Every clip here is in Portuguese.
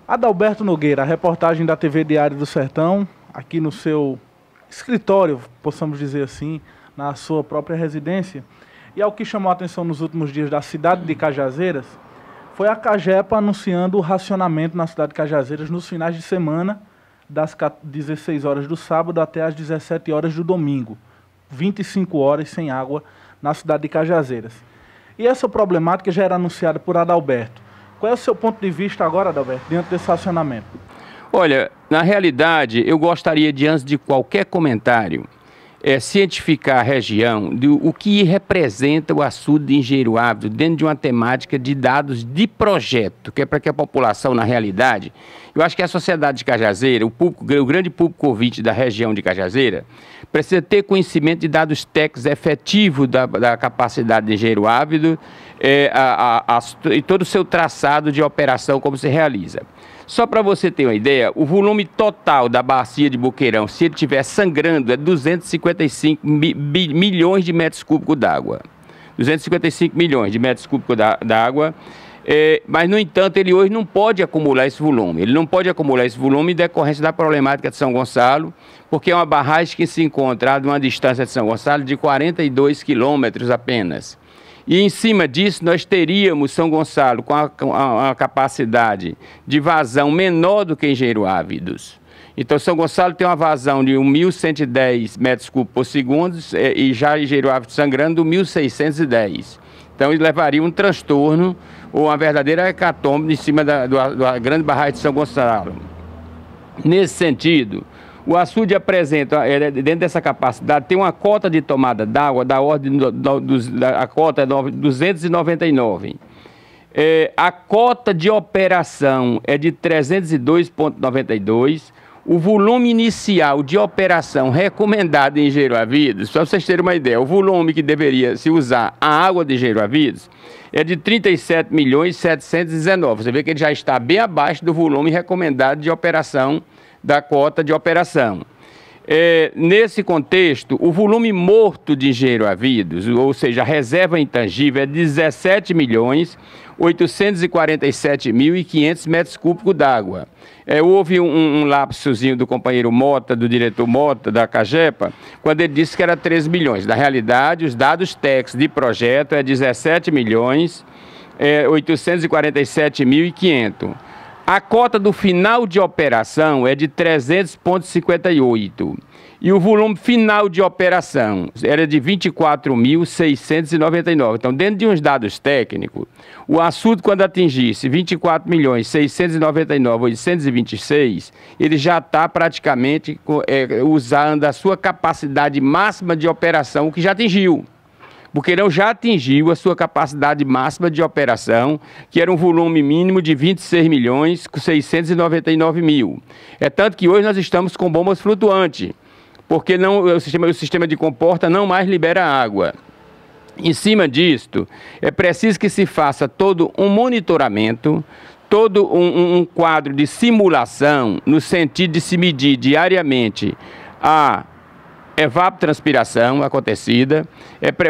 Adalberto Nogueira, a reportagem da TV Diário do Sertão, aqui no seu escritório, possamos dizer assim, na sua própria residência. E ao que chamou a atenção nos últimos dias da cidade de Cajazeiras, foi a Cagepa anunciando o racionamento na cidade de Cajazeiras nos finais de semana, das 16 horas do sábado até as 17 horas do domingo. 25 horas sem água na cidade de Cajazeiras. E essa problemática já era anunciada por Adalberto. Qual é o seu ponto de vista agora, Adalberto, diante desse racionamento? Olha, na realidade, eu gostaria de, antes de qualquer comentário, cientificar a região do que representa o açude de Engenheiro Ávido dentro de uma temática de dados de projeto, que é para que a população, na realidade, eu acho que a sociedade de Cajazeira, o grande público ouvinte da região de Cajazeira, precisa ter conhecimento de dados técnicos efetivos da capacidade de Engenheiro Ávido e todo o seu traçado de operação, como se realiza. Só para você ter uma ideia, o volume total da bacia de Boqueirão, se ele estiver sangrando, é 255 milhões de metros cúbicos d'água. 255 milhões de metros cúbicos d'água. Mas, no entanto, ele hoje não pode acumular esse volume. Ele não pode acumular esse volume em decorrência da problemática de São Gonçalo, porque é uma barragem que se encontra a uma distância de São Gonçalo de 42 quilômetros apenas. E em cima disso nós teríamos São Gonçalo com a capacidade de vazão menor do que Engenheiro Ávidos. Então São Gonçalo tem uma vazão de 1.110 metros cúbicos por segundo e já Engenheiro Ávidos sangrando 1.610. Então ele levaria um transtorno ou uma verdadeira hecatombe em cima da grande barragem de São Gonçalo. Nesse sentido, o açude apresenta, dentro dessa capacidade, tem uma cota de tomada d'água da ordem da cota é 299. A cota de operação é de 302,92. O volume inicial de operação recomendado em Engenheiro Ávidos, só para vocês terem uma ideia, o volume que deveria se usar a água de Engenheiro Ávidos é de 37.719. Você vê que ele já está bem abaixo do volume recomendado de operação da cota de operação. Nesse contexto, o volume morto de Engenheiro Ávidos, ou seja, a reserva intangível, é 17.847.500 metros cúbicos d'água. Houve um lapsozinho do companheiro Mota, do diretor Mota, da Cagepa, quando ele disse que era 13 milhões. Na realidade, os dados técnicos de projeto é 17.847.500. A cota do final de operação é de 300,58 e o volume final de operação era de 24.699. Então, dentro de uns dados técnicos, o açude, quando atingisse 24.699.826, ele já está praticamente usando a sua capacidade máxima de operação, o que já atingiu. Boqueirão já atingiu a sua capacidade máxima de operação, que era um volume mínimo de 26.699.000. É tanto que hoje nós estamos com bombas flutuantes, porque o sistema de comporta não mais libera água. Em cima disto, é preciso que se faça todo um monitoramento, todo um quadro de simulação, no sentido de se medir diariamente a evapotranspiração acontecida,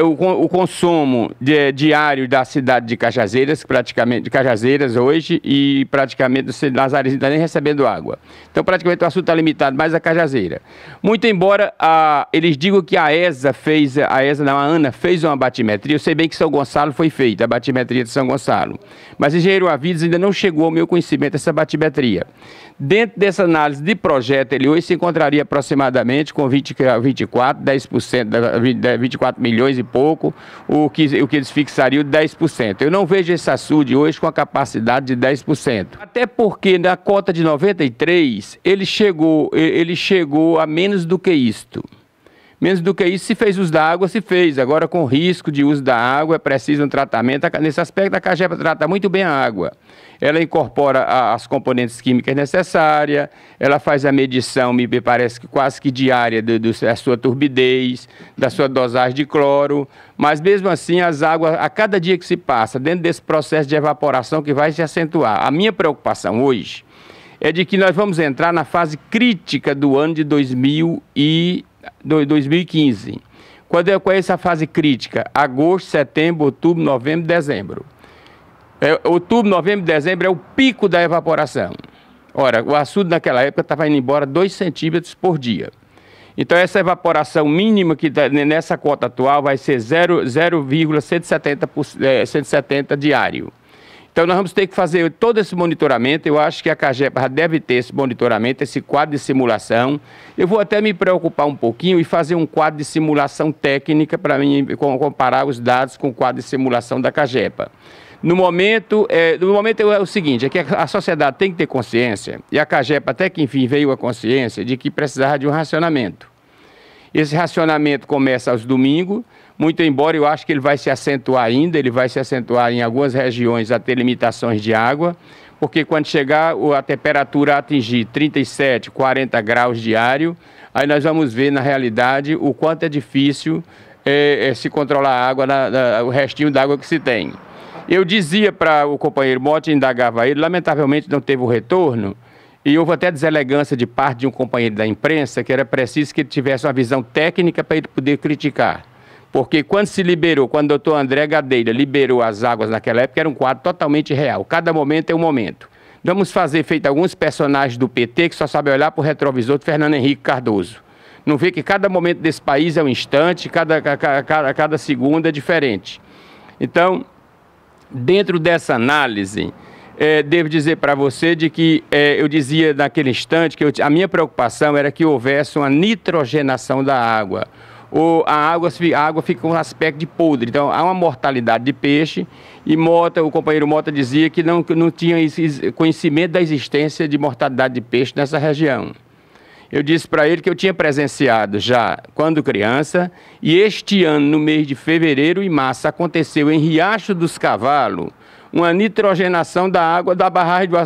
o consumo diário da cidade de Cajazeiras, praticamente de Cajazeiras hoje, e praticamente nas áreas não está nem recebendo água. Então praticamente o açude está limitado mais a Cajazeira. Muito embora eles digam que a ANA fez uma batimetria, eu sei bem que São Gonçalo foi feita, a batimetria de São Gonçalo, mas Engenheiro Ávidos ainda não chegou ao meu conhecimento essa batimetria. Dentro dessa análise de projeto, ele hoje se encontraria aproximadamente com 24 milhões e pouco, o que eles fixariam de 10%. Eu não vejo esse açude hoje com a capacidade de 10%. Até porque na cota de 93, ele chegou a menos do que isto. Menos do que isso, se fez uso da água, se fez. Agora, com risco de uso da água, é preciso um tratamento. Nesse aspecto, a Cagepa trata muito bem a água. Ela incorpora as componentes químicas necessárias, ela faz a medição, me parece que quase que diária, da sua turbidez, da sua dosagem de cloro, mas mesmo assim as águas, a cada dia que se passa, dentro desse processo de evaporação que vai se acentuar. A minha preocupação hoje é de que nós vamos entrar na fase crítica do ano de 2015. Qual é essa fase crítica? Agosto, setembro, outubro, novembro, dezembro. Outubro, novembro e dezembro é o pico da evaporação. Ora, o açude naquela época estava indo embora 2 centímetros por dia. Então, essa evaporação mínima que nessa cota atual vai ser 0,170 diário. Então, nós vamos ter que fazer todo esse monitoramento. Eu acho que a CAGEPA já deve ter esse monitoramento, esse quadro de simulação. Eu vou até me preocupar um pouquinho e fazer um quadro de simulação técnica para mim comparar os dados com o quadro de simulação da CAGEPA. No momento é o seguinte, é que a sociedade tem que ter consciência, e a CAGEPA até que enfim veio a consciência de que precisava de um racionamento. Esse racionamento começa aos domingos, muito embora eu acho que ele vai se acentuar ainda, ele vai se acentuar em algumas regiões a ter limitações de água, porque quando chegar a temperatura atingir 37, 40 graus diário, aí nós vamos ver na realidade o quanto é difícil se controlar a água, o restinho d'água que se tem. Eu dizia para o companheiro Mota, indagava ele, lamentavelmente não teve o retorno, e houve até deselegância de parte de um companheiro da imprensa que era preciso que ele tivesse uma visão técnica para ele poder criticar. Porque quando se liberou, quando o doutor André Gadeira liberou as águas naquela época, era um quadro totalmente real. Cada momento é um momento. Vamos fazer feito alguns personagens do PT que só sabem olhar para o retrovisor de Fernando Henrique Cardoso. Não vê que cada momento desse país é um instante, cada segundo é diferente. Então, dentro dessa análise, devo dizer para você de que eu dizia naquele instante que a minha preocupação era que houvesse uma nitrogenação da água. A água fica com um aspecto de podre, então há uma mortalidade de peixe e o companheiro Mota dizia que não tinha conhecimento da existência de mortalidade de peixe nessa região. Eu disse para ele que eu tinha presenciado já quando criança, e este ano, no mês de fevereiro e março, aconteceu em Riacho dos Cavalos uma nitrogenação da água da barragem do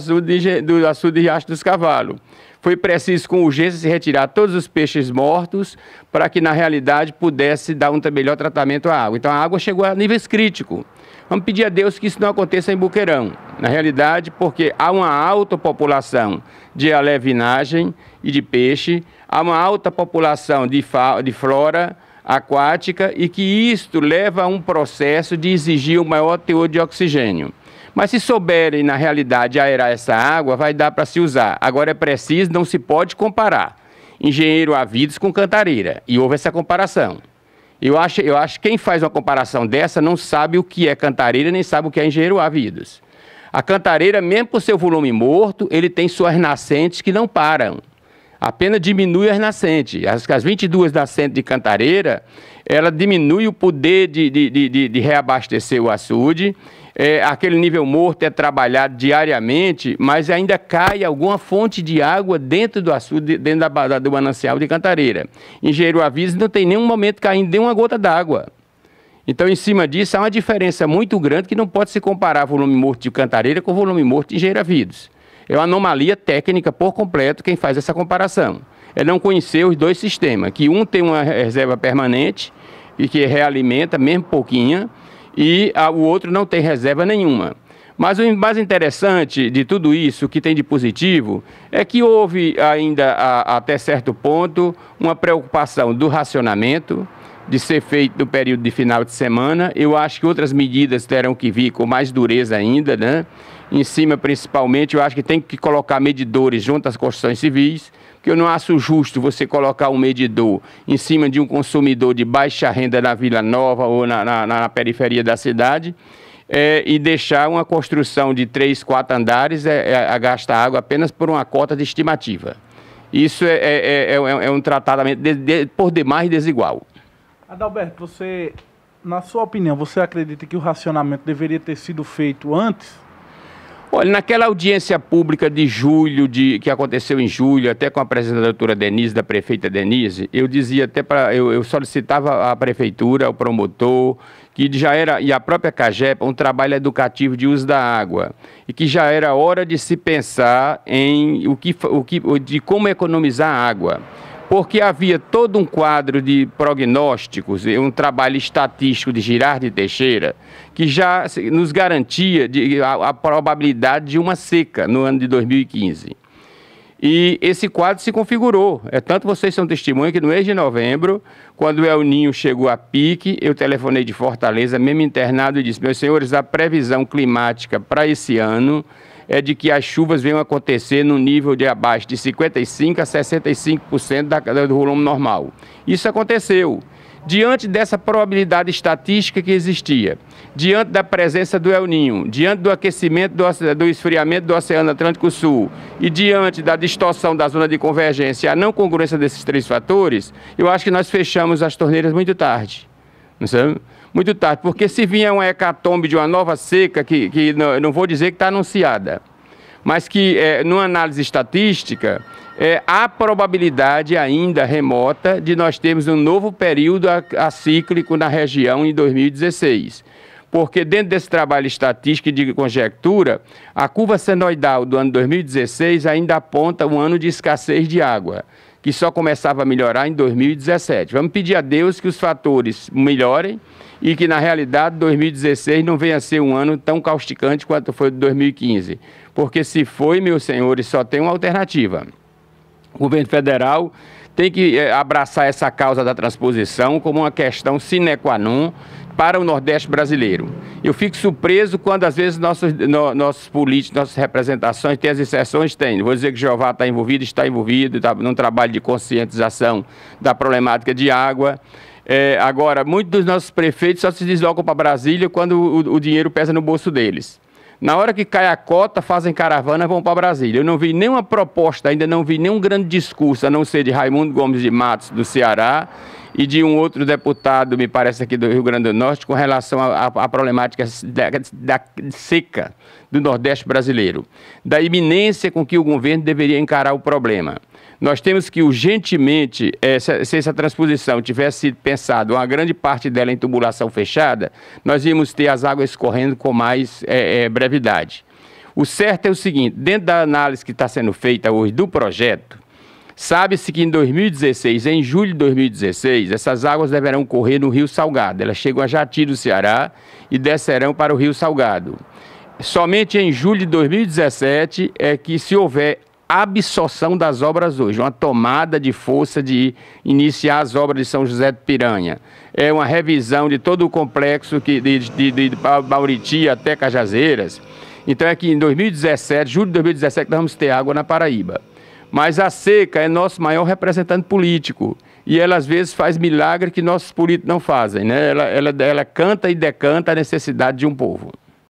açude de Riacho dos Cavalos. Foi preciso, com urgência, se retirar todos os peixes mortos para que, na realidade, pudesse dar um melhor tratamento à água. Então, a água chegou a níveis críticos. Vamos pedir a Deus que isso não aconteça em Boqueirão. Na realidade, porque há uma alta população de alevinagem e de peixe, há uma alta população de flora aquática e que isto leva a um processo de exigir um maior teor de oxigênio. Mas se souberem, na realidade, aerar essa água, vai dar para se usar. Agora é preciso, não se pode comparar Engenheiro Avidos com Cantareira. E houve essa comparação. Eu acho que quem faz uma comparação dessa não sabe o que é Cantareira, nem sabe o que é Engenheiro Avidos. A Cantareira, mesmo por seu volume morto, ele tem suas nascentes que não param. Apenas diminui as nascentes. As 22 nascentes de Cantareira, ela diminui o poder de reabastecer o açude. Aquele nível morto é trabalhado diariamente, mas ainda cai alguma fonte de água dentro do açude, dentro do manancial de Cantareira. Engenheiro Avisos não tem nenhum momento caindo nem uma gota d'água. Então, em cima disso, há uma diferença muito grande que não pode se comparar volume morto de Cantareira com volume morto de Engenheiro Avidos. É uma anomalia técnica por completo quem faz essa comparação. É não conhecer os dois sistemas, que um tem uma reserva permanente e que realimenta, mesmo pouquinha, e o outro não tem reserva nenhuma. Mas o mais interessante de tudo isso, o que tem de positivo, é que houve ainda, até certo ponto, uma preocupação do racionamento, de ser feito no período de final de semana. Eu acho que outras medidas terão que vir com mais dureza ainda, né? Em cima, principalmente, eu acho que tem que colocar medidores junto às construções civis, porque eu não acho justo você colocar um medidor em cima de um consumidor de baixa renda na Vila Nova ou na periferia da cidade, e deixar uma construção de 3, 4 andares a gastar água apenas por uma cota de estimativa. Isso é um tratamento por demais desigual. Adalberto, na sua opinião, você acredita que o racionamento deveria ter sido feito antes? Olha, naquela audiência pública de julho, que aconteceu em julho, até com a presença da doutora Denise, da prefeita Denise, eu dizia até eu solicitava à prefeitura, ao promotor, que já era, e a própria CAGEPA, um trabalho educativo de uso da água, e que já era hora de se pensar em de como economizar água. Porque havia todo um quadro de prognósticos, um trabalho estatístico de Girardi Teixeira, que já nos garantia a probabilidade de uma seca no ano de 2015. E esse quadro se configurou. Tanto vocês são testemunha que no mês de novembro, quando o El Ninho chegou a pique, eu telefonei de Fortaleza, mesmo internado, e disse: meus senhores, a previsão climática para esse ano é de que as chuvas venham acontecer no nível de abaixo de 55% a 65% do volume normal. Isso aconteceu. Diante dessa probabilidade estatística que existia, diante da presença do El Niño, diante do aquecimento, do esfriamento do Oceano Atlântico Sul e diante da distorção da zona de convergência, a não congruência desses três fatores, eu acho que nós fechamos as torneiras muito tarde. Não sabe? Muito tarde, porque se vier uma hecatombe de uma nova seca, que não vou dizer que está anunciada, mas que, numa análise estatística, há probabilidade ainda remota de nós termos um novo período acíclico na região em 2016. Porque dentro desse trabalho estatístico e de conjectura, a curva senoidal do ano 2016 ainda aponta um ano de escassez de água, que só começava a melhorar em 2017. Vamos pedir a Deus que os fatores melhorem e que, na realidade, 2016 não venha a ser um ano tão causticante quanto foi de 2015. Porque se foi, meus senhores, só tem uma alternativa. O governo federal tem que abraçar essa causa da transposição como uma questão sine qua non para o Nordeste brasileiro. Eu fico surpreso quando, às vezes, nossos políticos, nossas representações, têm as exceções, tem. Vou dizer que Jeová está envolvido, está num trabalho de conscientização da problemática de água. Agora, muitos dos nossos prefeitos só se deslocam para Brasília quando o dinheiro pesa no bolso deles. Na hora que cai a cota, fazem caravana e vão para Brasília. Eu não vi nenhuma proposta, ainda não vi nenhum grande discurso, a não ser de Raimundo Gomes de Matos, do Ceará, e de um outro deputado, me parece aqui do Rio Grande do Norte, com relação à problemática da seca do Nordeste brasileiro, da iminência com que o governo deveria encarar o problema. Nós temos que urgentemente, se essa transposição tivesse sido pensada, uma grande parte dela em tubulação fechada, nós íamos ter as águas escorrendo com mais brevidade. O certo é o seguinte, dentro da análise que está sendo feita hoje do projeto, sabe-se que em 2016, em julho de 2016, essas águas deverão correr no Rio Salgado. Elas chegam a Jati do Ceará e descerão para o Rio Salgado. Somente em julho de 2017 é que, se houver absorção das obras hoje, uma tomada de força de iniciar as obras de São José de Piranha. É uma revisão de todo o complexo de Bauriti até Cajazeiras. Então é que em 2017, julho de 2017, nós vamos ter água na Paraíba. Mas a seca é nosso maior representante político. E ela, às vezes, faz milagre que nossos políticos não fazem, né? Ela canta e decanta a necessidade de um povo.